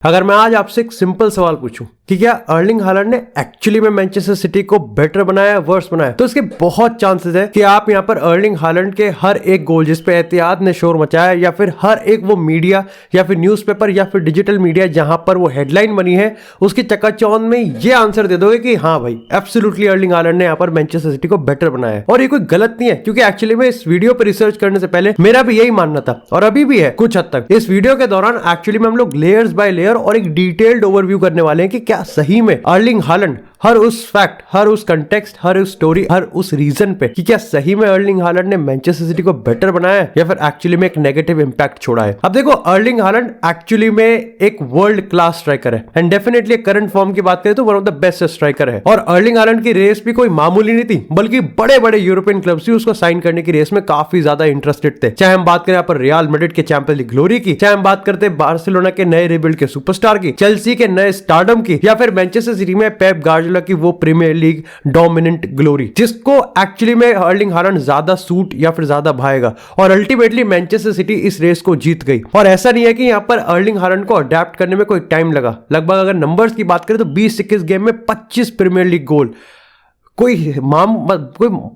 अगर मैं आज आपसे एक सिंपल सवाल पूछूं कि क्या अर्लिंग हालैंड ने एक्चुअली में मैनचेस्टर सिटी को बेटर बनाया वर्स बनाया, तो इसके बहुत चांसेस है कि आप यहां पर अर्लिंग हालैंड के हर एक गोल जिस पे एहतियात ने शोर मचाया या फिर हर एक वो मीडिया या फिर न्यूज़पेपर या फिर डिजिटल मीडिया जहां पर वो हेडलाइन बनी है उसकी चकाचौंध में ये आंसर दे दोगे कि हाँ भाई एब्सोल्युटली अर्लिंग हालैंड ने यहां पर मैनचेस्टर सिटी को बेटर बनाया है। और ये कोई गलत नहीं है, क्योंकि एक्चुअली में इस वीडियो पर रिसर्च करने से पहले मेरा भी यही मानना था और अभी भी है कुछ हद तक। इस वीडियो के दौरान एक्चुअली में हम लोग लेयर्स बाय लेयर और एक डिटेल्ड ओवरव्यू करने वाले हैं कि क्या सही में अर्लिंग हालैंड हर उस फैक्ट, हर उस कंटेक्स्ट, हर उस स्टोरी, हर उस रीजन पे कि क्या सही में अर्लिंग हालैंड ने मैनचेस्टर सिटी को बेटर बनाया है या फिर एक्चुअली में एक नेगेटिव इंपैक्ट छोड़ा है। अब देखो, अर्लिंग हालैंड एक्चुअली में एक वर्ल्ड क्लास स्ट्राइकर है एंड डेफिनेटली करंट फॉर्म की बात करें तो one of the best striker है। और अर्लिंग हालैंड की रेस भी कोई मामूली नहीं थी, बल्कि बड़े बड़े यूरोपियन क्लब्स भी उसको साइन करने की रेस में काफी ज्यादा इंटरेस्टेड थे। चाहे हम बात करें यहाँ पर रियल मैड्रिड के चैंपियंस लीग ग्लोरी की, चाहे हम बात करते हैं बार्सिलोना के नए रिबिल्ड के सुपरस्टार की, चेल्सी के नए स्टारडम की, या फिर मैनचेस्टर सिटी में पेप गार्डियोला की वो प्रीमियर लीग डोमिनेंट ग्लोरी, जिसको एक्चुअली में अर्लिंग हालैंड ज्यादा सूट या फिर ज्यादा भाएगा। और अल्टीमेटली मैनचेस्टर सिटी इस रेस को जीत गई। और ऐसा नहीं है कि यहां पर अर्लिंग हालैंड को अडेप्ट करने में कोई टाइम लगा। लगभग अगर नंबर्स की बात करें तो 20-21 गेम में 25 प्रीमियर लीग गोल, कोई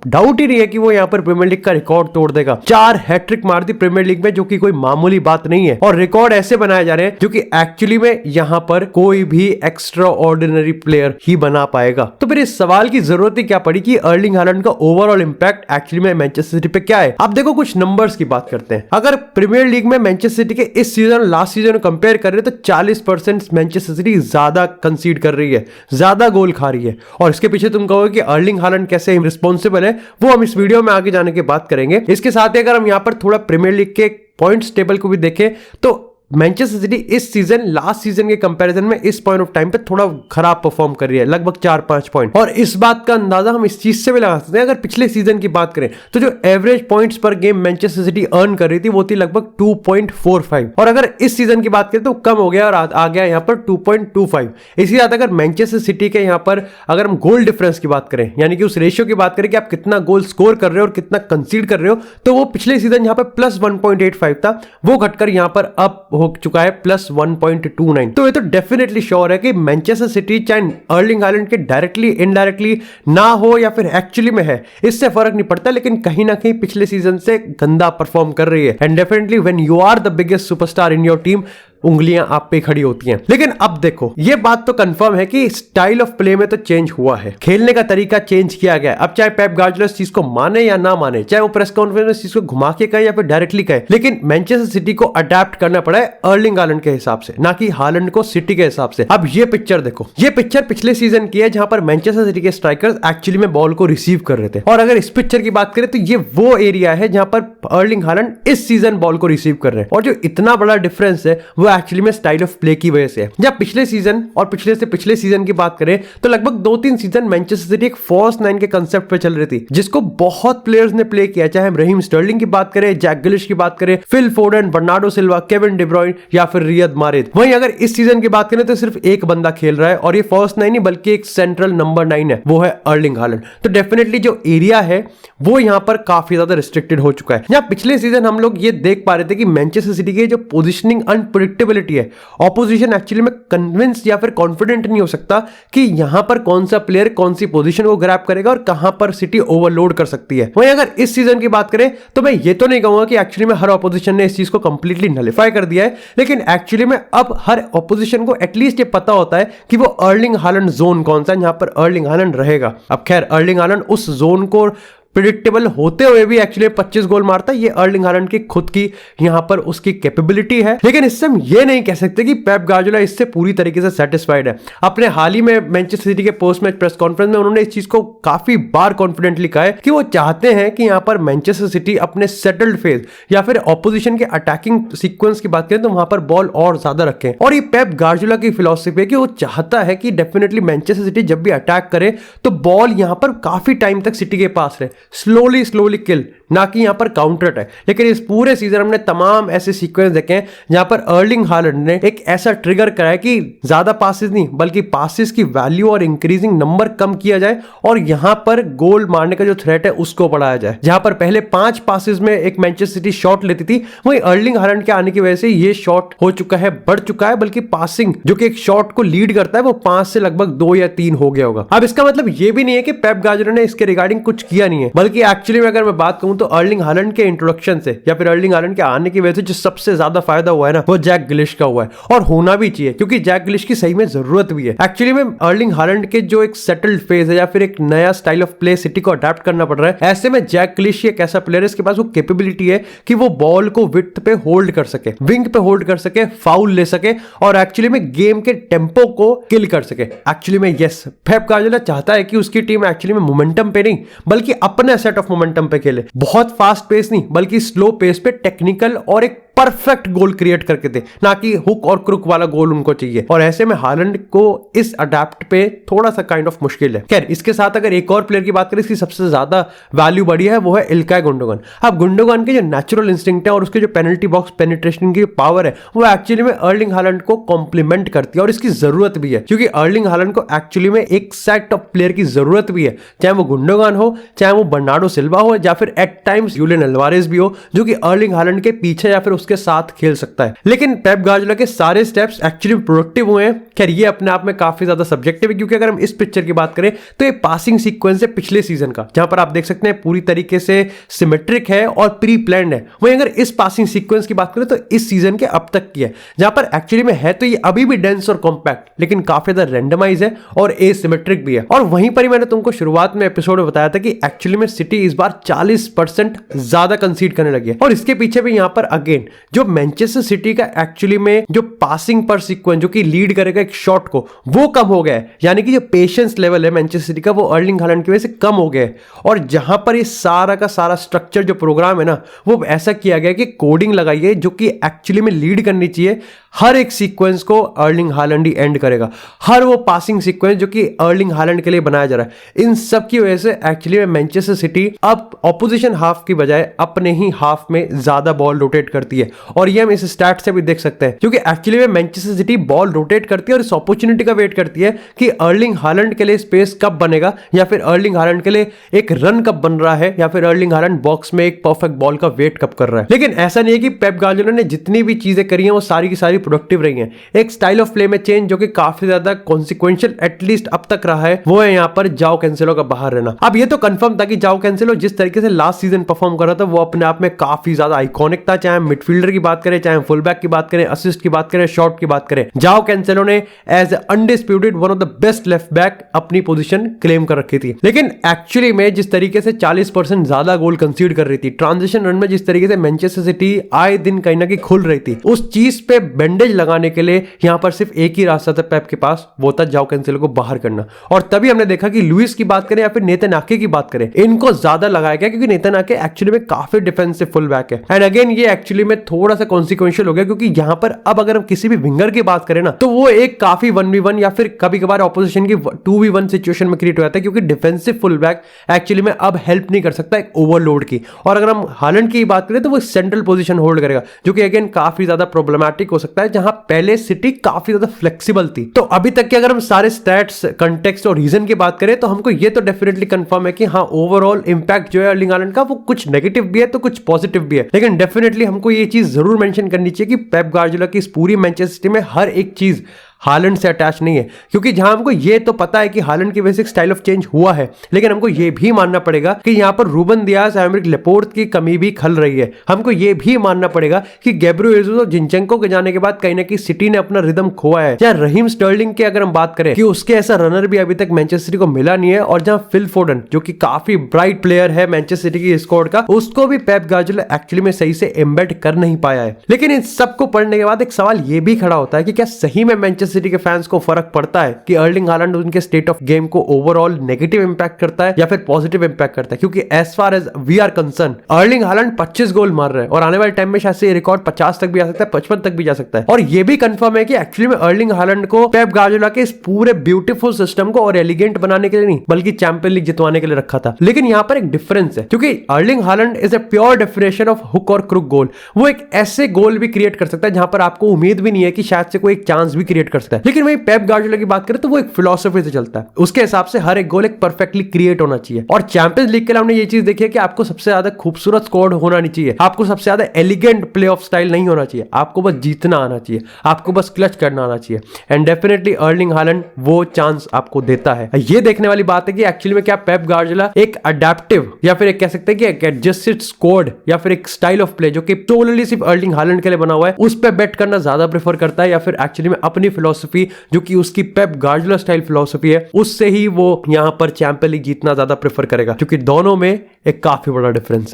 डाउट ही नहीं है कि वो यहाँ पर प्रीमियर लीग का रिकॉर्ड तोड़ देगा। 4 हैट्रिक मार दी प्रीमियर लीग में, जो कि कोई मामूली बात नहीं है। और रिकॉर्ड ऐसे बनाए जा रहे हैं जो कि एक्चुअली में यहाँ पर कोई भी एक्स्ट्रा ऑर्डिनरी प्लेयर ही बना पाएगा। तो फिर इस सवाल की जरूरत ही क्या पड़ी कि अर्लिंग हालैंड का ओवरऑल इंपैक्ट एक्चुअली में मैनचेस्टर सिटी पे क्या है। अब देखो, कुछ नंबर्स की बात करते हैं। अगर प्रीमियर लीग में मैनचेस्टर सिटी के इस सीजन लास्ट सीजन कंपेयर कर रहे हैं तो 40% मैनचेस्टर सिटी ज्यादा कंसीड कर रही है, ज्यादा गोल खा रही है। और इसके पीछे तुम कहोगे कि अर्लिंग हालैंड कैसे रिस्पॉन्सिबल है, वो हम इस वीडियो में आगे जाने के बात करेंगे। इसके साथ ही अगर हम यहां पर थोड़ा प्रीमियर लीग के पॉइंट्स टेबल को भी देखें तो मैनचेस्टर सिटी इस सीजन लास्ट सीजन के कंपैरिजन में इस पॉइंट ऑफ टाइम पे थोड़ा खराब परफॉर्म कर रही है, लगभग 4-5 पॉइंट। और इस बात का अंदाजा हम इस चीज से भी लगा सकते हैं, अगर पिछले सीजन की बात करें तो जो एवरेज पॉइंट्स पर गेम मैनचेस्टर सिटी अर्न कर रही थी वो थी लगभग 2.45, और अगर इस सीजन की बात करें तो कम हो गया और आ गया यहाँ पर 2.25। इसी तरह अगर मैनचेस्टर सिटी के यहाँ पर अगर हम गोल डिफरेंस की बात करें, यानी कि उस रेशियो की बात करें कि आप कितना गोल स्कोर कर रहे हो और कितना कंसीड कर रहे हो, तो वो पिछले सीजन यहाँ पर +1.85 था, वो घटकर यहाँ पर अब हो चुका है +1.29। तो ये तो डेफिनेटली श्योर है कि मैनचेस्टर सिटी चाहे अर्लिंग हालैंड के डायरेक्टली इनडायरेक्टली ना हो या फिर एक्चुअली में है, इससे फर्क नहीं पड़ता, लेकिन कहीं ना कहीं पिछले सीजन से गंदा परफॉर्म कर रही है। And definitely when you are the biggest superstar in your team, उंगलियां आप पे खड़ी होती हैं। लेकिन अब देखो, ये बात तो कंफर्म है कि स्टाइल ऑफ प्ले में तो चेंज हुआ है, खेलने का तरीका चेंज किया गया है। अब चाहे पेप गार्डियोला इस चीज को माने या ना माने, चाहे वो प्रेस कॉन्फ्रेंस में इस चीज को घुमा के कहे या फिर डायरेक्टली कहे, लेकिन मैनचेस्टर सिटी को अडेप्ट करना पड़ा है अर्लिंग हालैंड के हिसाब से, ना कि हालैंड को सिटी के हिसाब से। अब ये पिक्चर देखो, ये पिक्चर पिछले सीजन की है जहां पर मैनचेस्टर सिटी के स्ट्राइकर्स एक्चुअली में बॉल को रिसीव कर रहे थे। और अगर इस पिक्चर की बात करें तो ये वो एरिया है जहां पर अर्लिंग हालैंड इस सीजन बॉल को रिसीव कर रहे हैं। और जो इतना बड़ा डिफरेंस है वो एक्चुअली में स्टाइल ऑफ प्ले की वजह से है। जब पिछले सीजन और पिछले से पिछले सीजन की बात करें तो लगभग 2-3 सीजन मैनचेस्टर सिटी एक फॉल्स 9 के कांसेप्ट पे चल रही थी, जिसको बहुत प्लेयर्स ने प्ले किया, चाहे हम रहीम स्टर्लिंग की बात करें, जैक ग्रिलिश की बात करें, Phil Foden, Bernardo Silva, Kevin De ब्रुयने या फिर रियद माहरेज। वहीं अगर इस सीजन की बात करें तो सिर्फ एक बंदा खेल रहा है, और ये फॉल्स 9 नहीं बल्कि एक सेंट्रल नंबर 9 है, वो है अर्लिंग हालैंड। तो डेफिनेटली जो एरिया है वो यहां पर काफी ज्यादा रिस्ट्रिक्टेड हो चुका है। जहां पिछले सीजन हम लोग ये देख पा रहे थे कि मैनचेस्टर सिटी की जो पोजीशनिंग अनप्रेडिक्टेबिलिटी है, ऑपोजिशन एक्चुअली में कन्विंस या फिर कॉन्फिडेंट नहीं हो सकता कि यहां पर कौन सा प्लेयर कौन सी पोजीशन को ग्रैब करेगा और कहां पर सिटी ओवरलोड कर सकती है। वहीं अगर इस सीजन की बात करें तो मैं ये तो नहीं कहूंगा कि एक्चुअली में हर ऑपोजिशन ने इस चीज को कंप्लीटली नलिफाई कर दिया है, लेकिन एक्चुअली में अब हर ऑपोजिशन को एटलीस्ट ये पता होता है कि वो अर्लिंग हालैंड जोन कौन सा है जहां पर अर्लिंग हालैंड रहेगा। अब खैर अर्लिंग हालैंड उस जोन को प्रिडिक्टेबल होते हुए भी एक्चुअली 25 गोल मारता है, ये अर्लिंग हालैंड की खुद की यहां पर उसकी कैपेबिलिटी है। लेकिन इससे हम ये नहीं कह सकते कि पेप गार्डियोला इससे पूरी तरीके से सेटिस्फाइड है। अपने हाल ही में मैनचेस्टर सिटी के पोस्ट मैच प्रेस कॉन्फ्रेंस में उन्होंने इस चीज को काफी बार कॉन्फिडेंटली कहा है कि वो चाहते हैं कि यहां पर मैनचेस्टर सिटी अपने सेटल्ड फेज या फिर ऑपोजिशन के अटैकिंग सीक्वेंस की बात करें तो वहां पर बॉल और ज्यादा रखें। और ये पेप गार्डियोला की फिलॉसफी है कि वो चाहता है कि डेफिनेटली मैनचेस्टर सिटी जब भी अटैक करे तो बॉल यहां पर काफी टाइम तक सिटी के पास रहे, स्लोली किल, ना कि यहाँ पर काउंटर अटैक। लेकिन इस पूरे सीजन हमने तमाम ऐसे सीक्वेंस देखे हैं जहां पर अर्लिंग हालैंड ने एक ऐसा ट्रिगर कराया कि ज्यादा पासेस नहीं बल्कि पासेस की वैल्यू और इंक्रीजिंग नंबर कम किया जाए और यहां पर गोल मारने का जो थ्रेट है उसको बढ़ाया जाए। जहां पर पहले 5 पासेस में एक मैनचेस्टर सिटी शॉट लेती थी, वहीं अर्लिंग हालैंड के आने की वजह से ये शॉट हो चुका है, बढ़ चुका है, बल्कि पासिंग जो कि एक शॉट को लीड करता है वो 5 से लगभग 2 या 3 हो गया होगा। अब इसका मतलब ये भी नहीं है कि पेप गार्डियोला ने इसके रिगार्डिंग कुछ किया नहीं है, बल्कि एक्चुअली में अगर मैं बात कहूं तो अर्लिंग हालैंड के इंट्रोडक्शन से या फिर अर्लिंग हालैंड के आने की वजह से जो सबसे ज्यादा फायदा हुआ है ना, वो जैक ग्रिलिश का हुआ है और होना भी चाहिए, क्योंकि जैक ग्रिलिश की सही में जरूरत भी है। एक्चुअली में अर्लिंग हालैंड के जो एक सेटल्ड फेज है या फिर एक नया स्टाइल ऑफ प्ले सिटी को अडैप्ट करना पड़ रहा है, ऐसे में जैक ग्रिलिश एक ऐसा प्लेयर है इसके पास वो कैपेबिलिटी है कि वो बॉल को विड्थ पे होल्ड कर सके, विंग पे होल्ड कर सके, फाउल ले सके और एक्चुअली में गेम के टेम्पो को किल कर सके। एक्चुअली में यस, पेप गार्डियोला चाहता है कि उसकी टीम एक्चुअली में मोमेंटम पे नहीं बल्कि अपने सेट ऑफ मोमेंटम पे खेले, बहुत फास्ट पेस नहीं बल्कि स्लो पेस पे टेक्निकल और एक परफेक्ट गोल क्रिएट करके दे, ना कि हुक और क्रुक वाला गोल उनको चाहिए। और ऐसे में हालैंड को इस अडेप्ट पे थोड़ा सा काइंड ऑफ मुश्किल है। खैर, इसके साथ अगर एक और प्लेयर की बात करें इसकी सबसे ज्यादा वैल्यू बढ़ी है, वो है इल्काई गुंडोगन। अब गुंडोगन के जो नेचुरल इंस्टिंक्ट है और उसके जो पेनल्टी बॉक्स पेनिट्रेशन की पावर है वो एक्चुअली में अर्लिंग हालैंड को कॉम्प्लीमेंट करती है और इसकी जरूरत भी है, क्योंकि अर्लिंग हालैंड को एक्चुअली में एक सेट ऑफ प्लेयर की जरूरत भी है, चाहे वो गुंडोगन हो, चाहे वो बर्नार्डो सिल्वा हो या फिर एट टाइम्स यूलियन अल्वारेज भी हो, जो कि अर्लिंग हालैंड के पीछे या फिर उसके साथ खेल सकता है। लेकिन पेप गार्डियोला के सारे स्टेप्स एक्चुअली प्रोडक्टिव हुए हैं। खैर, ये अपने आप में काफी ज्यादा सब्जेक्टिव है, क्योंकि अगर हम इस पिक्चर की बात करें तो ये पासिंग सीक्वेंस है पिछले सीजन का, जहां पर आप देख सकते हैं पूरी तरीके से सिमेट्रिक है और प्री प्लान्ड है। वहीं अगर इस पासिंग सीक्वेंस की बात करें तो इस सीजन के अब तक की है, जहां पर एक्चुअली में है तो ये अभी भी डेंस और कॉम्पैक्ट, लेकिन काफी ज्यादा रैंडमाइज है और एसिमेट्रिक भी है। और वहीं पर ही मैंने तुमको शुरुआत में एपिसोड में बताया था कि एक्चुअली में सिटी इस बार 40% ज्यादा कंसीड करने लगी है और इसके पीछे भी यहां पर अगेन जो मैनचेस्टर सिटी का एक्चुअली में जो पासिंग पर सीक्वेंस जो कि लीड करेगा एक शॉट को, वो कम हो गया है। यानी कि जो पेशेंस लेवल है मैनचेस्टर सिटी का वो अर्लिंग हालैंड की वजह से कम हो गया है। और जहां पर ये सारा का सारा स्ट्रक्चर जो प्रोग्राम है ना, वो ऐसा किया गया कि कोडिंग लगाई है जो कि एक्चुअली में लीड करनी चाहिए हर एक सीक्वेंस को अर्लिंग हालैंड ही एंड करेगा, हर वो पासिंग सीक्वेंस जो कि अर्लिंग हालैंड के लिए बनाया जा रहा है। इन सब की वजह से एक्चुअली में मैनचेस्टर सिटी अब ऑपोजिशन हाफ की बजाय अपने ही हाफ में ज्यादा बॉल रोटेट करती है और ये हम इस स्टैट से भी देख सकते हैं, क्योंकि एक्चुअली में मैनचेस्टर सिटी बॉल रोटेट करती है और इस अपॉर्चुनिटी का वेट करती है कि अर्लिंग हालैंड के लिए स्पेस कब बनेगा या फिर अर्लिंग हालैंड के लिए एक रन कब बन रहा है या फिर अर्लिंग हालैंड बॉक्स में एक परफेक्ट बॉल का वेट कब कर रहा है। लेकिन ऐसा नहीं है कि पेप गार्डियोला ने जितनी भी चीजें करी हैं वो सारी की सारी प्रोडक्टिव रही हैं। एक स्टाइल ऑफ प्ले में चेंज जो कि काफी ज्यादा कॉन्सिक्वेंशियल एटलीस्ट अब तक रहा है, वो है यहाँ पर जाओ कैंसेलो का बाहर रहना। अब ये तो कंफर्म था कि जाओ कैंसेलो जिस तरीके से लास्ट सीजन परफॉर्म कर रहा था वो अपने आप में काफी ज्यादा आइकॉनिक था, चाहे मिडफील्डर की बात करें, चाहे फुल बैक की बात करें, असिस्ट की बात करें, शॉट की बात करें। जाओ कैंसेलो ने as undisputed one of the best left back अपनी पोजीशन क्लेम कर रखी थी। लेकिन एक्चुअली में जिस तरीके से 40% ज्यादा गोल कंसीड कर रही थी, ट्रांजिशन रन में जिस तरीके से मैनचेस्टर सिटी आए दिन कहीं ना कहीं खुल रही थी, उस चीज पे बैंडेज लगाने के लिए यहां पर सिर्फ एक ही रास्ता था पेप के पास, वो था जाओ कैंसेलो को बाहर करना। और तभी हमने देखा कि लुइस की बात करें या फिर नेथन आके की बात करें, इनको ज्यादा लगाया गया क्योंकि नेथन आके एक्चुअली में काफी डिफेंसिव फुल बैक है। एंड अगेन ये एक्चुअली में थोड़ा सा कॉन्सिक्वेंशियल हो गया, क्योंकि यहां पर अब अगर हम किसी भी विंगर की बात करें ना तो वो एक काफी 1v1 या फिर कभी कभार ऑपोजिशन की 2v1 सिचुएशन में क्रिएट हो जाता है, क्योंकि डिफेंसिव फुल बैक एक्चुअली में अब हेल्प नहीं कर सकता एक ओवरलोड की। और अगर हम हालैंड की बात करें तो वो सेंट्रल पोजीशन होल्ड करेगा, जो कि अगेन काफी ज्यादा प्रॉब्लमैटिक हो सकता है, जहां पहले सिटी काफी ज्यादा फ्लेक्सिबल थी। तो अभी तक के अगर हम सारे स्टैट्स, कंटेक्स्ट और रीजन की बात करें तो हमको ये तो डेफिनेटली कंफर्म है कि हाँ, ओवरऑल इंपैक्ट जो है अर्लिंग हालैंड का वो कुछ नेगेटिव भी है तो कुछ पॉजिटिव भी है। लेकिन डेफिनेटली हमको ये चीज जरूर मेंशन करनी चाहिए कि पेप गार्डियोला की इस पूरी मैनचेस्टर सिटी में हर एक चीज हालैंड से अटैच नहीं है, क्योंकि जहां हमको ये तो पता है कि हालैंड की वजह से स्टाइल ऑफ चेंज हुआ है, लेकिन हमको ये भी मानना पड़ेगा कि यहां पर रूबन दियास, एमरिक लेपोर्ट की कमी भी खल रही है। हमको ये भी मानना पड़ेगा कि गैब्रियल जेसुस और जिंचेंको के जाने के बाद कहीं ना कहीं सिटी ने अपना रिदम खोया है। जहां रहीम स्टर्लिंग की अगर हम बात करें कि उसके ऐसा रनर भी अभी तक मैनचेस्टर सिटी को मिला नहीं है, और जहां फिल फोडन जो कि काफी ब्राइट प्लेयर है मैनचेस्टर सिटी की स्क्वाड का, उसको भी पेप गार्डियोला एक्चुअली में सही से एम्बेड कर नहीं पाया है। लेकिन इन सबको पढ़ने के बाद एक सवाल ये भी खड़ा होता है कि क्या सही में मैनचेस्टर सिटी के फैंस को फर्क पड़ता है कि अर्लिंग हालैंड उनके स्टेट ऑफ गेम को ओवरऑल नेगेटिव इंपैक्ट करता है या फिर पॉजिटिव इंपैक्ट करता है, क्योंकि as far as we are concern Erling Haaland 25 goal मार रहे हैं और आने वाले टाइम में शायद से ये रिकॉर्ड 50 तक भी आ सकता है, 55 तक भी जा सकता है। और ये भी कंफर्म है कि एक्चुअली में अर्लिंग हालैंड को पेप गार्डियोला के इस पूरे ब्यूटीफुल सिस्टम को और एलिगेंट बनाने के लिए नहीं बल्कि चैंपियन लीग जितवाने के लिए रखा था। लेकिन यहां पर एक डिफरेंस है, क्योंकि Erling Haaland is a pure definition of hook और क्रुक गोल। वो एक ऐसे गोल भी क्रिएट कर सकता है जहां पर आपको उम्मीद भी नहीं है कि शायद से कोई एक चांस भी क्रिएट कर सकता है। लेकिन वही पेप गार्डियोला की बात करें तो वो एक फिलॉसफी से चलता है, उसके हिसाब से हर एक गोल एक परफेक्टली क्रिएट होना चाहिए। और चैंपियंस लीग के लिए हमने ये चीज देखी है कि आपको सबसे ज्यादा खूबसूरत स्कोर होना नहीं चाहिए, आपको सबसे ज्यादा एलिगेंट प्ले ऑफ स्टाइल नहीं होना चाहिए, आपको बस जीतना आना चाहिए, आपको बस क्लच करना आना चाहिए। एंड डेफिनेटली अर्लिंग हालैंड वो चांस आपको देता है। ये देखने वाली बात है कि एक्चुअली में क्या पेप गार्डियोला एक अडेप्टिव या फिर एक कह सकते हैं कि एक एडजस्टेड स्क्वाड या फिर एक स्टाइल ऑफ प्ले जो कि टोटली सिर्फ अर्लिंग हालैंड के लिए बना हुआ है उस पे बेट करना ज्यादा प्रेफर करता है, या फिर एक्चुअली में अपनी फिलॉसफी जो कि उसकी पेप गार्डियोला स्टाइल फिलॉसफी है उससे ही वो यहां पर चैंपियन लीग जीतना ज्यादा प्रेफर करेगा, क्योंकि दोनों में एक काफी बड़ा डिफरेंस है।